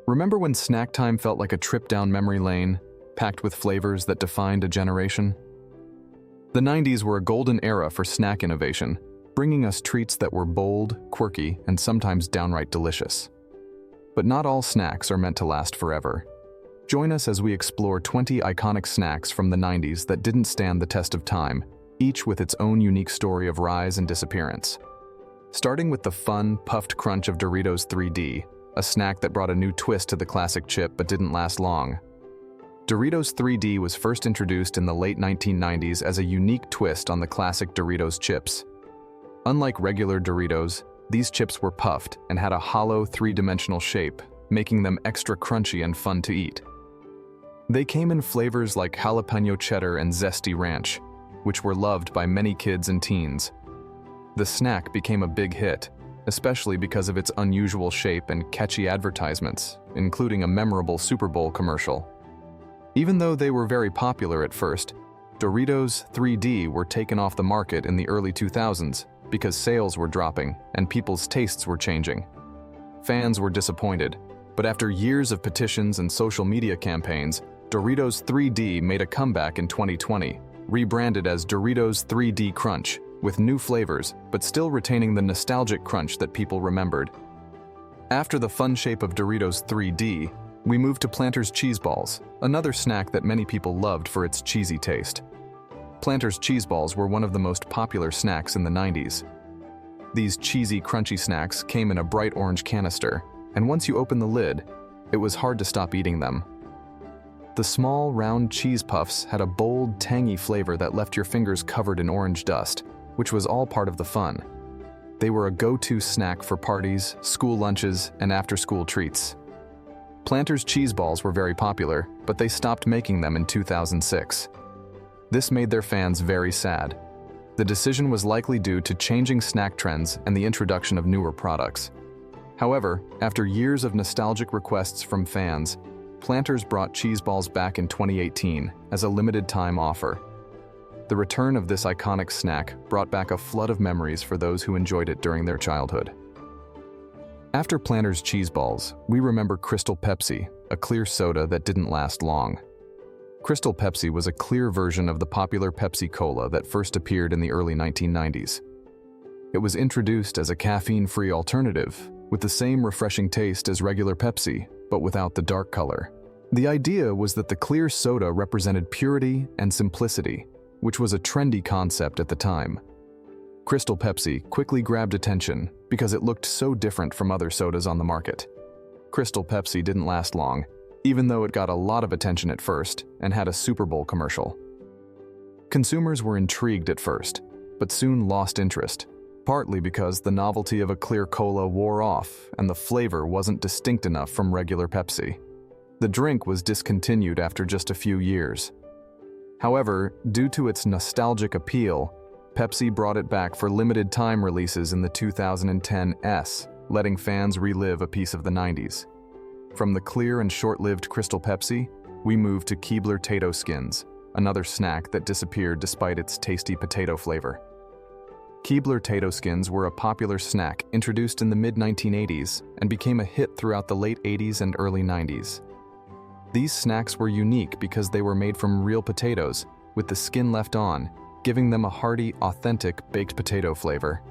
Remember when snack time felt like a trip down memory lane, packed with flavors that defined a generation? The 90s were a golden era for snack innovation, bringing us treats that were bold, quirky, and sometimes downright delicious. But not all snacks are meant to last forever. Join us as we explore 20 iconic snacks from the 90s that didn't stand the test of time, each with its own unique story of rise and disappearance. Starting with the fun, puffed crunch of Doritos 3D, a snack that brought a new twist to the classic chip but didn't last long. Doritos 3D was first introduced in the late 1990s as a unique twist on the classic Doritos chips. Unlike regular Doritos, these chips were puffed and had a hollow, three-dimensional shape, making them extra crunchy and fun to eat. They came in flavors like jalapeno cheddar and zesty ranch, which were loved by many kids and teens. The snack became a big hit, especially because of its unusual shape and catchy advertisements, including a memorable Super Bowl commercial. Even though they were very popular at first, Doritos 3D were taken off the market in the early 2000s because sales were dropping and people's tastes were changing. Fans were disappointed, but after years of petitions and social media campaigns, Doritos 3D made a comeback in 2020, rebranded as Doritos 3D Crunch, with new flavors, but still retaining the nostalgic crunch that people remembered. After the fun shape of Doritos 3D, we moved to Planters cheese balls, another snack that many people loved for its cheesy taste. Planters cheese balls were one of the most popular snacks in the 90s. These cheesy, crunchy snacks came in a bright orange canister, and once you opened the lid, it was hard to stop eating them. The small, round cheese puffs had a bold, tangy flavor that left your fingers covered in orange dust, which was all part of the fun. They were a go-to snack for parties, school lunches, and after-school treats. Planters cheese balls were very popular, but they stopped making them in 2006. This made their fans very sad. The decision was likely due to changing snack trends and the introduction of newer products. However, after years of nostalgic requests from fans, Planters brought cheese balls back in 2018 as a limited-time offer. The return of this iconic snack brought back a flood of memories for those who enjoyed it during their childhood. After Planters cheese balls, we remember Crystal Pepsi, a clear soda that didn't last long. Crystal Pepsi was a clear version of the popular Pepsi Cola that first appeared in the early 1990s. It was introduced as a caffeine-free alternative, with the same refreshing taste as regular Pepsi, but without the dark color. The idea was that the clear soda represented purity and simplicity, which was a trendy concept at the time. Crystal Pepsi quickly grabbed attention because it looked so different from other sodas on the market. Crystal Pepsi didn't last long, even though it got a lot of attention at first and had a Super Bowl commercial. Consumers were intrigued at first, but soon lost interest, partly because the novelty of a clear cola wore off and the flavor wasn't distinct enough from regular Pepsi. The drink was discontinued after just a few years. However, due to its nostalgic appeal, Pepsi brought it back for limited-time releases in the 2010s, letting fans relive a piece of the 90s. From the clear and short-lived Crystal Pepsi, we moved to Keebler Tato Skins, another snack that disappeared despite its tasty potato flavor. Keebler Tato Skins were a popular snack introduced in the mid-1980s and became a hit throughout the late 80s and early 90s. These snacks were unique because they were made from real potatoes, with the skin left on, giving them a hearty, authentic baked potato flavor.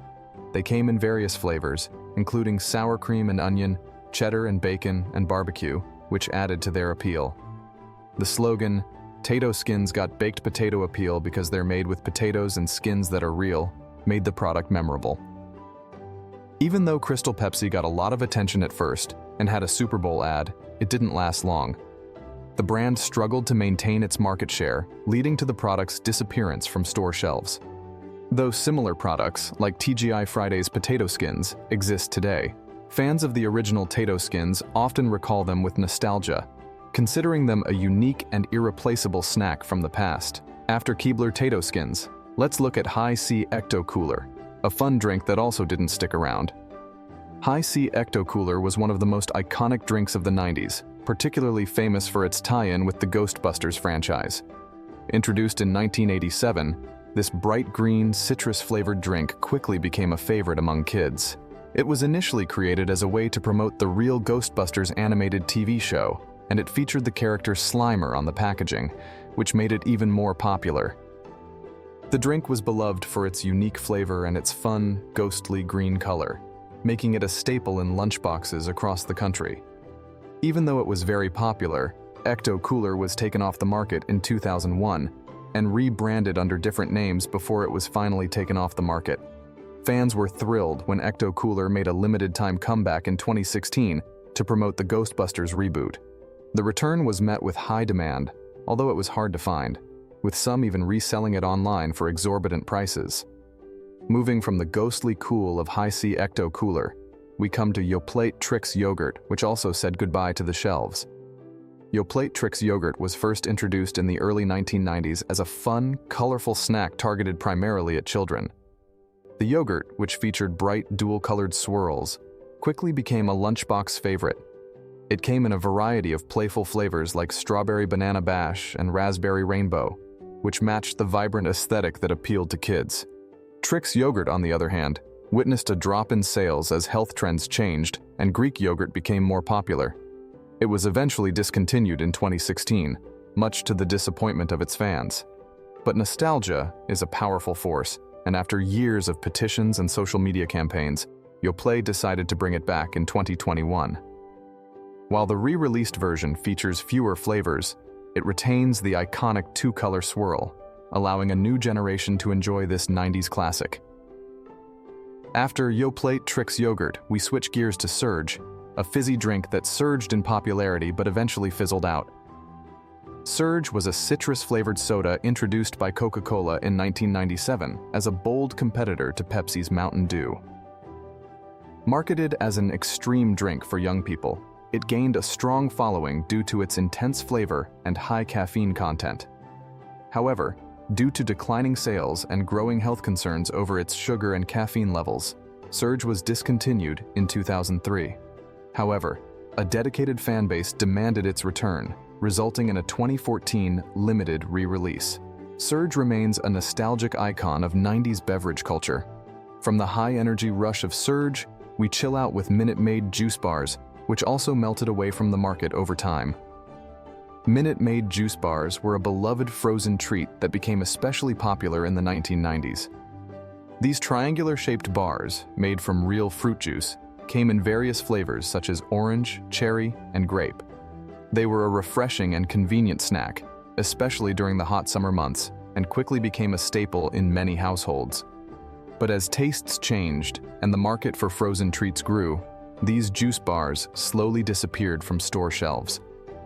They came in various flavors, including sour cream and onion, cheddar and bacon, and barbecue, which added to their appeal. The slogan, "Tato Skins got baked potato appeal because they're made with potatoes and skins that are real," made the product memorable. Even though Crystal Pepsi got a lot of attention at first and had a Super Bowl ad, it didn't last long. The brand struggled to maintain its market share, leading to the product's disappearance from store shelves. Though similar products, like TGI Fridays potato skins, exist today, fans of the original Tato Skins often recall them with nostalgia, considering them a unique and irreplaceable snack from the past. After Keebler Tato Skins, let's look at High C Ecto Cooler, a fun drink that also didn't stick around. High C Ecto Cooler was one of the most iconic drinks of the 90s, particularly famous for its tie-in with the Ghostbusters franchise. Introduced in 1987, this bright green, citrus-flavored drink quickly became a favorite among kids. It was initially created as a way to promote the real Ghostbusters animated TV show, and it featured the character Slimer on the packaging, which made it even more popular. The drink was beloved for its unique flavor and its fun, ghostly green color, making it a staple in lunchboxes across the country. Even though it was very popular, Ecto Cooler was taken off the market in 2001 and rebranded under different names before it was finally taken off the market. Fans were thrilled when Ecto Cooler made a limited-time comeback in 2016 to promote the Ghostbusters reboot. The return was met with high demand, although it was hard to find, with some even reselling it online for exorbitant prices. Moving from the ghostly cool of Hi-C Ecto Cooler, we come to Yoplait Trix yogurt, which also said goodbye to the shelves. Yoplait Trix yogurt was first introduced in the early 1990s as a fun, colorful snack targeted primarily at children. The yogurt, which featured bright, dual-colored swirls, quickly became a lunchbox favorite. It came in a variety of playful flavors like strawberry banana bash and raspberry rainbow, which matched the vibrant aesthetic that appealed to kids. Trix yogurt, on the other hand, witnessed a drop in sales as health trends changed and Greek yogurt became more popular. It was eventually discontinued in 2016, much to the disappointment of its fans. But nostalgia is a powerful force, and after years of petitions and social media campaigns, Yoplait decided to bring it back in 2021. While the re-released version features fewer flavors, it retains the iconic two-color swirl, allowing a new generation to enjoy this 90s classic. After Yoplait Trix yogurt, we switch gears to Surge, a fizzy drink that surged in popularity but eventually fizzled out. Surge was a citrus-flavored soda introduced by Coca-Cola in 1997 as a bold competitor to Pepsi's Mountain Dew. Marketed as an extreme drink for young people, it gained a strong following due to its intense flavor and high caffeine content. However, due to declining sales and growing health concerns over its sugar and caffeine levels, Surge was discontinued in 2003. However, a dedicated fan base demanded its return, resulting in a 2014 limited re-release. Surge remains a nostalgic icon of 90s beverage culture. From the high-energy rush of Surge, we chill out with Minute Maid juice bars, which also melted away from the market over time. Minute Maid juice bars were a beloved frozen treat that became especially popular in the 1990s. These triangular-shaped bars, made from real fruit juice, came in various flavors such as orange, cherry, and grape. They were a refreshing and convenient snack, especially during the hot summer months, and quickly became a staple in many households. But as tastes changed and the market for frozen treats grew, these juice bars slowly disappeared from store shelves.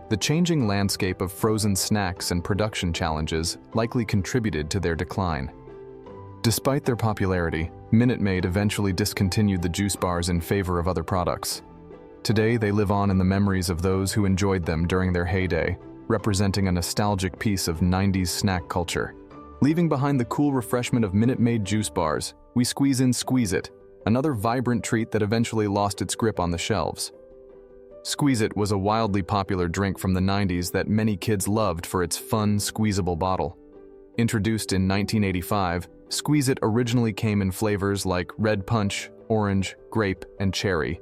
The changing landscape of frozen snacks and production challenges likely contributed to their decline. Despite their popularity, Minute Maid eventually discontinued the juice bars in favor of other products. Today, they live on in the memories of those who enjoyed them during their heyday, representing a nostalgic piece of 90s snack culture. Leaving behind the cool refreshment of Minute Maid juice bars, we squeeze in Squeezit, another vibrant treat that eventually lost its grip on the shelves. Squeezit was a wildly popular drink from the 90s that many kids loved for its fun, squeezable bottle. Introduced in 1985, Squeezit originally came in flavors like red punch, orange, grape, and cherry.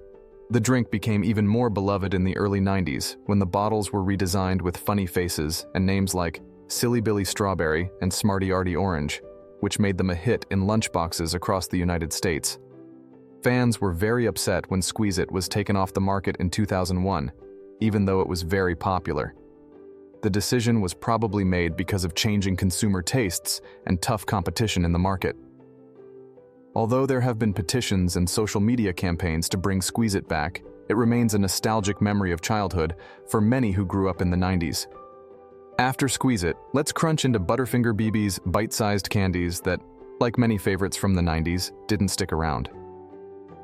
The drink became even more beloved in the early 90s when the bottles were redesigned with funny faces and names like Silly Billy Strawberry and Smarty Arty Orange, which made them a hit in lunchboxes across the United States. Fans were very upset when Squeezit was taken off the market in 2001, even though it was very popular. The decision was probably made because of changing consumer tastes and tough competition in the market. Although there have been petitions and social media campaigns to bring Squeezit back, it remains a nostalgic memory of childhood for many who grew up in the 90s. After Squeezit, let's crunch into Butterfinger BB's bite-sized candies that, like many favorites from the 90s, didn't stick around.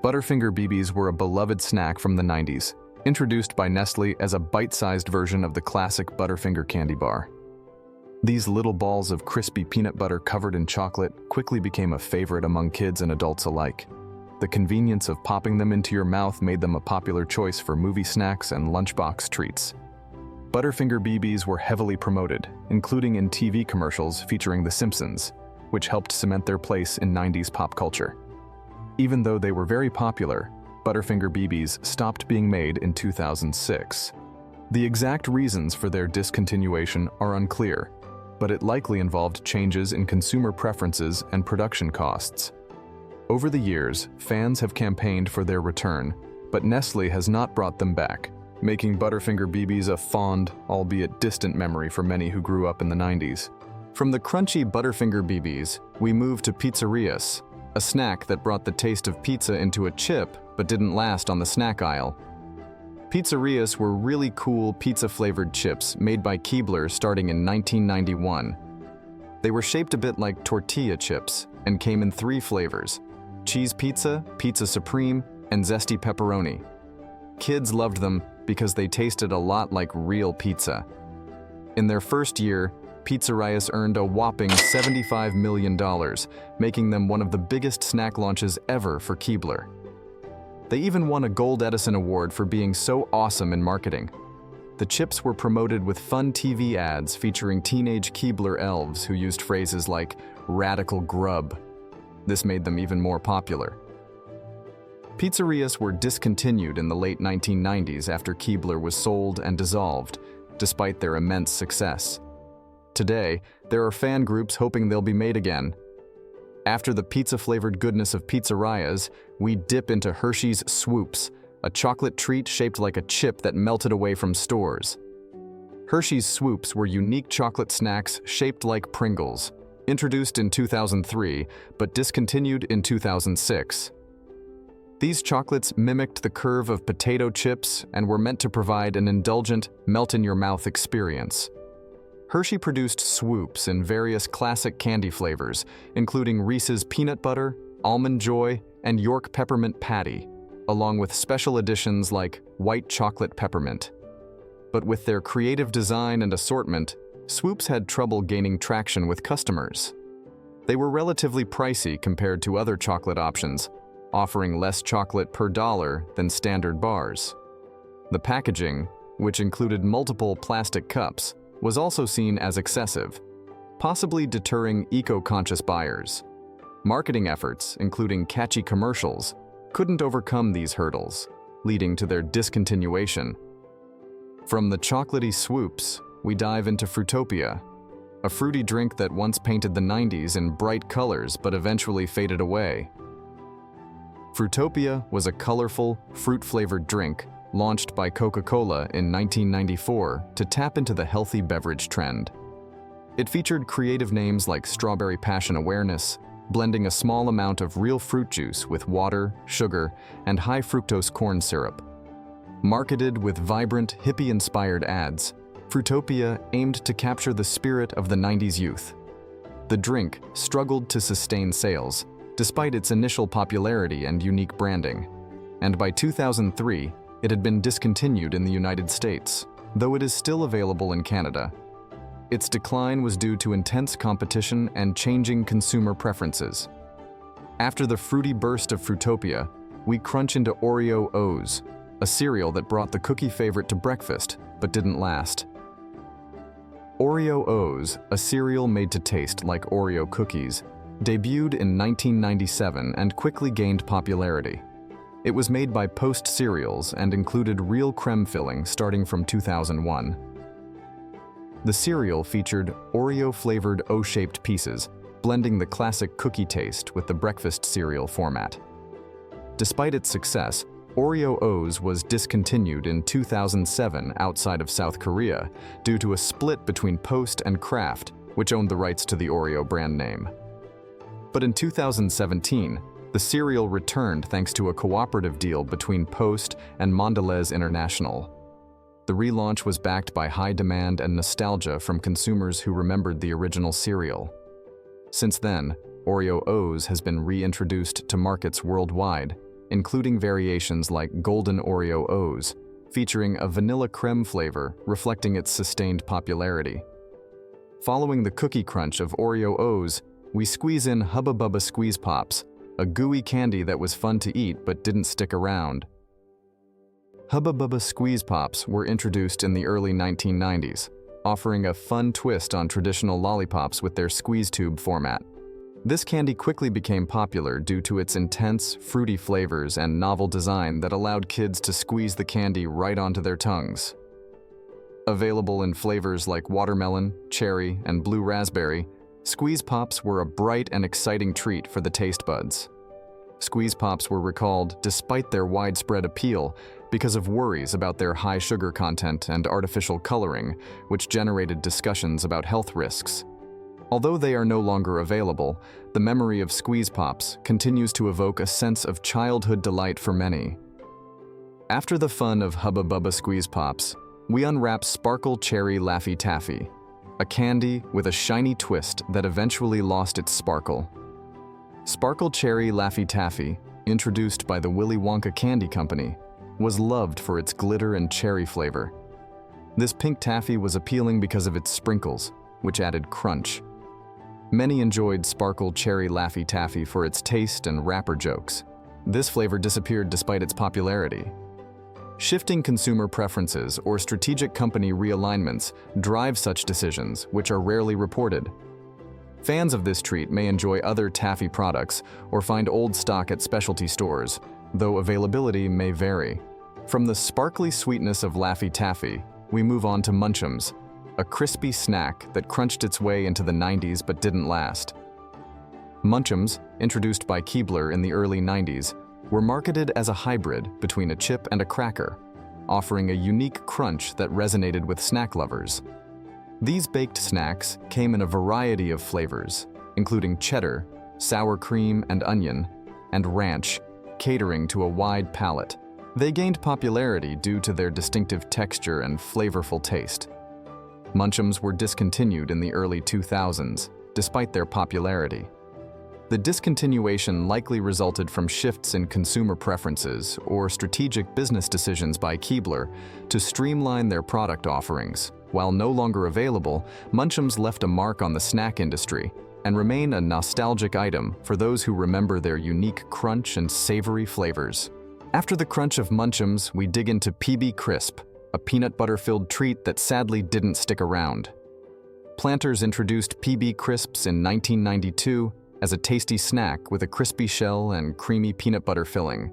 Butterfinger BBs were a beloved snack from the 90s, introduced by Nestle as a bite-sized version of the classic Butterfinger candy bar. These little balls of crispy peanut butter covered in chocolate quickly became a favorite among kids and adults alike. The convenience of popping them into your mouth made them a popular choice for movie snacks and lunchbox treats. Butterfinger BBs were heavily promoted, including in TV commercials featuring The Simpsons, which helped cement their place in 90s pop culture. Even though they were very popular, Butterfinger BBs stopped being made in 2006. The exact reasons for their discontinuation are unclear, but it likely involved changes in consumer preferences and production costs. Over the years, fans have campaigned for their return, but Nestle has not brought them back, making Butterfinger BBs a fond, albeit distant memory for many who grew up in the 90s. From the crunchy Butterfinger BBs, we move to Pizzarias, a snack that brought the taste of pizza into a chip but didn't last on the snack aisle. Pizzarias were really cool pizza-flavored chips made by Keebler starting in 1991. They were shaped a bit like tortilla chips and came in 3 flavors: cheese pizza, pizza supreme, and zesty pepperoni. Kids loved them because they tasted a lot like real pizza. In their first year, Pizzarias earned a whopping $75 million, making them one of the biggest snack launches ever for Keebler. They even won a Gold Edison Award for being so awesome in marketing. The chips were promoted with fun TV ads featuring teenage Keebler elves who used phrases like "radical grub." This made them even more popular. Pizzarias were discontinued in the late 1990s after Keebler was sold and dissolved, despite their immense success. Today, there are fan groups hoping they'll be made again. After the pizza-flavored goodness of Pizzarias, we dip into Hershey's Swoops, a chocolate treat shaped like a chip that melted away from stores. Hershey's Swoops were unique chocolate snacks shaped like Pringles, introduced in 2003 but discontinued in 2006. These chocolates mimicked the curve of potato chips and were meant to provide an indulgent, melt-in-your-mouth experience. Hershey produced Swoops in various classic candy flavors, including Reese's Peanut Butter, Almond Joy, and York Peppermint Patty, along with special editions like White Chocolate Peppermint. But with their creative design and assortment, Swoops had trouble gaining traction with customers. They were relatively pricey compared to other chocolate options, offering less chocolate per dollar than standard bars. The packaging, which included multiple plastic cups, was also seen as excessive, possibly deterring eco-conscious buyers. Marketing efforts, including catchy commercials, couldn't overcome these hurdles, leading to their discontinuation. From the chocolatey Swoops, we dive into Fruitopia, a fruity drink that once painted the 90s in bright colors but eventually faded away. Fruitopia was a colorful, fruit-flavored drink launched by Coca-Cola in 1994 to tap into the healthy beverage trend. It featured creative names like Strawberry Passion Awareness, blending a small amount of real fruit juice with water, sugar, and high-fructose corn syrup. Marketed with vibrant, hippie-inspired ads, Fruitopia aimed to capture the spirit of the 90s youth. The drink struggled to sustain sales, despite its initial popularity and unique branding. And by 2003, it had been discontinued in the United States, though it is still available in Canada. Its decline was due to intense competition and changing consumer preferences. After the fruity burst of Fruitopia, we crunch into Oreo O's, a cereal that brought the cookie favorite to breakfast, but didn't last. Oreo O's, a cereal made to taste like Oreo cookies, debuted in 1997 and quickly gained popularity. It was made by Post Cereals and included real creme filling starting from 2001. The cereal featured Oreo-flavored O-shaped pieces, blending the classic cookie taste with the breakfast cereal format. Despite its success, Oreo O's was discontinued in 2007 outside of South Korea due to a split between Post and Kraft, which owned the rights to the Oreo brand name. But in 2017, the cereal returned thanks to a cooperative deal between Post and Mondelez International. The relaunch was backed by high demand and nostalgia from consumers who remembered the original cereal. Since then, Oreo O's has been reintroduced to markets worldwide, including variations like Golden Oreo O's, featuring a vanilla creme flavor reflecting its sustained popularity. Following the cookie crunch of Oreo O's, we squeeze in Hubba Bubba Squeeze Pops, a gooey candy that was fun to eat but didn't stick around. Hubba Bubba Squeeze Pops were introduced in the early 1990s, offering a fun twist on traditional lollipops with their squeeze tube format. This candy quickly became popular due to its intense, fruity flavors and novel design that allowed kids to squeeze the candy right onto their tongues. Available in flavors like watermelon, cherry, and blue raspberry, Squeeze Pops were a bright and exciting treat for the taste buds. Squeeze Pops were recalled despite their widespread appeal because of worries about their high sugar content and artificial coloring, which generated discussions about health risks. Although they are no longer available, the memory of Squeeze Pops continues to evoke a sense of childhood delight for many. After the fun of Hubba Bubba Squeeze Pops, we unwrap Sparkle Cherry Laffy Taffy, a candy with a shiny twist that eventually lost its sparkle. Sparkle Cherry Laffy Taffy, introduced by the Willy Wonka Candy Company, was loved for its glitter and cherry flavor. This pink taffy was appealing because of its sprinkles, which added crunch. Many enjoyed Sparkle Cherry Laffy Taffy for its taste and wrapper jokes. This flavor disappeared despite its popularity. Shifting consumer preferences or strategic company realignments drive such decisions, which are rarely reported. Fans of this treat may enjoy other taffy products or find old stock at specialty stores, though availability may vary. From the sparkly sweetness of Laffy Taffy, we move on to Munch'ems, a crispy snack that crunched its way into the 90s but didn't last. Munch'ems, introduced by Keebler in the early 90s, were marketed as a hybrid between a chip and a cracker, offering a unique crunch that resonated with snack lovers. These baked snacks came in a variety of flavors, including cheddar, sour cream and onion, and ranch, catering to a wide palate. They gained popularity due to their distinctive texture and flavorful taste. Munch'ems were discontinued in the early 2000s, despite their popularity. The discontinuation likely resulted from shifts in consumer preferences or strategic business decisions by Keebler to streamline their product offerings. While no longer available, Munch'ems left a mark on the snack industry and remain a nostalgic item for those who remember their unique crunch and savory flavors. After the crunch of Munch'ems, we dig into PB Crisp, a peanut butter-filled treat that sadly didn't stick around. Planters introduced PB Crisps in 1992 as a tasty snack with a crispy shell and creamy peanut butter filling.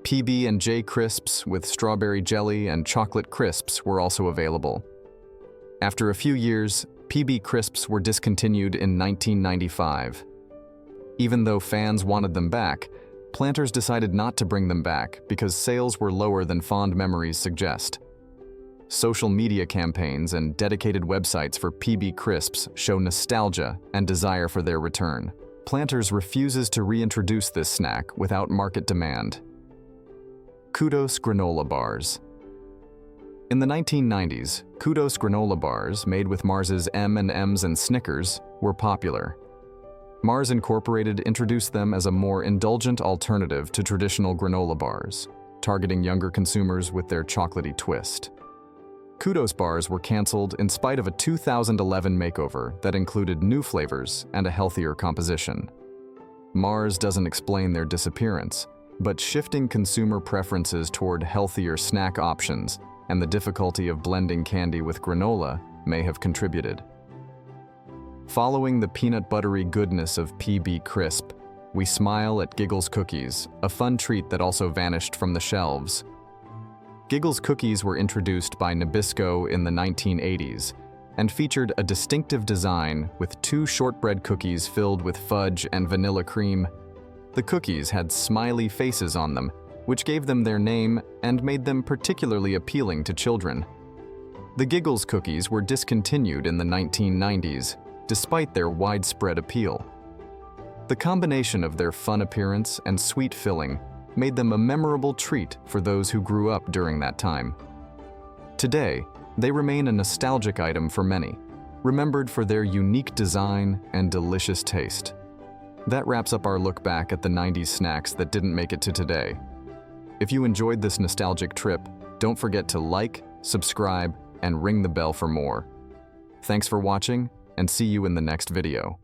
PB&J Crisps with strawberry jelly and chocolate crisps were also available. After a few years, PB Crisps were discontinued in 1995. Even though fans wanted them back, Planters decided not to bring them back because sales were lower than fond memories suggest. Social media campaigns and dedicated websites for PB Crisps show nostalgia and desire for their return. Planters refuses to reintroduce this snack without market demand. Kudos granola bars. In the 1990s, Kudos granola bars, made with Mars's M&Ms and Snickers, were popular. Mars Incorporated introduced them as a more indulgent alternative to traditional granola bars, targeting younger consumers with their chocolatey twist. Kudos bars were canceled in spite of a 2011 makeover that included new flavors and a healthier composition. Mars doesn't explain their disappearance, but shifting consumer preferences toward healthier snack options and the difficulty of blending candy with granola may have contributed. Following the peanut buttery goodness of PB Crisp, we smile at Giggles Cookies, a fun treat that also vanished from the shelves. Giggles Cookies were introduced by Nabisco in the 1980s and featured a distinctive design with 2 shortbread cookies filled with fudge and vanilla cream. The cookies had smiley faces on them, which gave them their name and made them particularly appealing to children. The Giggles Cookies were discontinued in the 1990s, despite their widespread appeal. The combination of their fun appearance and sweet filling made them a memorable treat for those who grew up during that time. Today, they remain a nostalgic item for many, remembered for their unique design and delicious taste. That wraps up our look back at the 90s snacks that didn't make it to today. If you enjoyed this nostalgic trip, don't forget to like, subscribe, and ring the bell for more. Thanks for watching, and see you in the next video.